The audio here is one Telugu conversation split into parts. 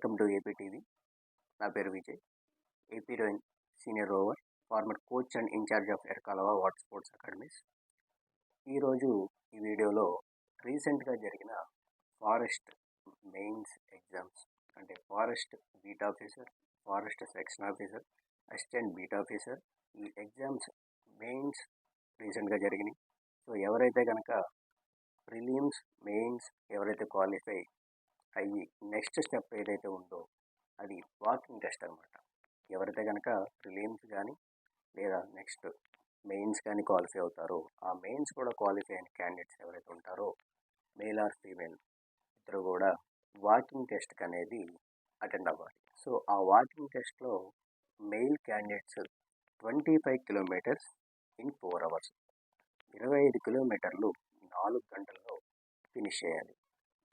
Welcome to AP TV. నా పేరు Vijay, AP senior rower, former coach and incharge of ఎర్కాలవా వాటర్ స్పోర్ట్స్ అకాడమీస్. ఈరోజు ఈ వీడియోలో రీసెంట్గా జరిగిన ఫారెస్ట్ మెయిన్స్ ఎగ్జామ్స్, అంటే forest beat officer, forest section officer, assistant beat officer, ఈ ఎగ్జామ్స్ మెయిన్స్ రీసెంట్గా జరిగినాయి. సో ఎవరైతే కనుక ప్రిలిమ్స్ మెయిన్స్ ఎవరైతే క్వాలిఫై అయ్యి నెక్స్ట్ స్టెప్ ఏదైతే ఉందో అది వాకింగ్ టెస్ట్ అనమాట. ఎవరైతే కనుక ప్రిలిమ్స్ కానీ లేదా నెక్స్ట్ మెయిన్స్ కానీ క్వాలిఫై అవుతారో, ఆ మెయిన్స్ కూడా క్వాలిఫై అయిన క్యాండిడేట్స్ ఎవరైతే ఉంటారో, మేల్ ఆర్ ఫీమేల్ ఇద్దరు కూడా వాకింగ్ టెస్ట్కి అనేది అటెండ్ అవ్వాలి. సో ఆ వాకింగ్ టెస్ట్లో mail candidates 25 kilometres in 4 hours, 25 కిలోమీటర్లు 4 గంటల్లో ఫినిష్ చేయాలి.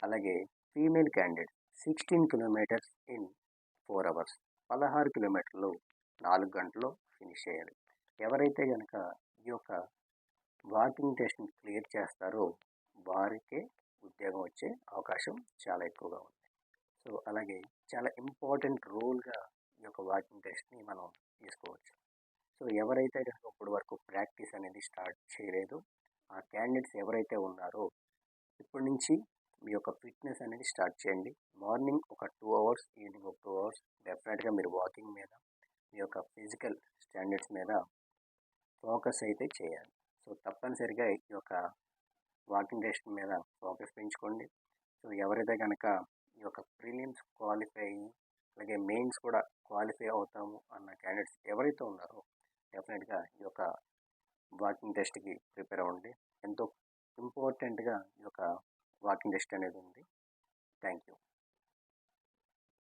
అలాగే female candidate 16 kilometres in 4 hours, 16 కిలోమీటర్లు 4 గంటల్లో ఫినిష్ చేయాలి. ఎవరైతే కనుక ఈ యొక్క వాకింగ్ టెస్ట్ని క్లియర్ చేస్తారో వారికే ఉద్యోగం వచ్చే అవకాశం చాలా ఎక్కువగా ఉంది. సో అలాగే చాలా ఇంపార్టెంట్ రోల్గా ఈ యొక్క వాకింగ్ టెస్ట్ని మనం తీసుకోవచ్చు. సో ఎవరైతే కనుక ఇప్పటి వరకు ప్రాక్టీస్ అనేది స్టార్ట్ చేయలేదో ఆ క్యాండిడేట్స్ ఎవరైతే ఉన్నారో ఇప్పటి నుంచి మీ యొక్క ఫిట్నెస్ అనేది స్టార్ట్ చేయండి. మార్నింగ్ ఒక 2 hours, ఈవినింగ్ ఒక 2 hours డెఫినెట్గా మీరు వాకింగ్ మీద, మీ యొక్క ఫిజికల్ స్టాండర్డ్స్ మీద ఫోకస్ అయితే చేయాలి. సో తప్పనిసరిగా ఈ యొక్క వాకింగ్ టెస్ట్ మీద ఫోకస్ పెంచుకోండి. సో ఎవరైతే కనుక ఈ యొక్క ప్రిలిమ్స్ క్వాలిఫై అయ్యి అలాగే మెయిన్స్ కూడా క్వాలిఫై అవుతాము అన్న క్యాండిడేట్స్ ఎవరైతే ఉన్నారో డెఫినెట్గా ఈ యొక్క వాకింగ్ టెస్ట్కి ప్రిపేర్ అవ్వండి. ఎంతో ఇంపార్టెంట్గా ఈ యొక్క వాకింగ్ టెస్ట్ అనేది ఉంది. Thank you.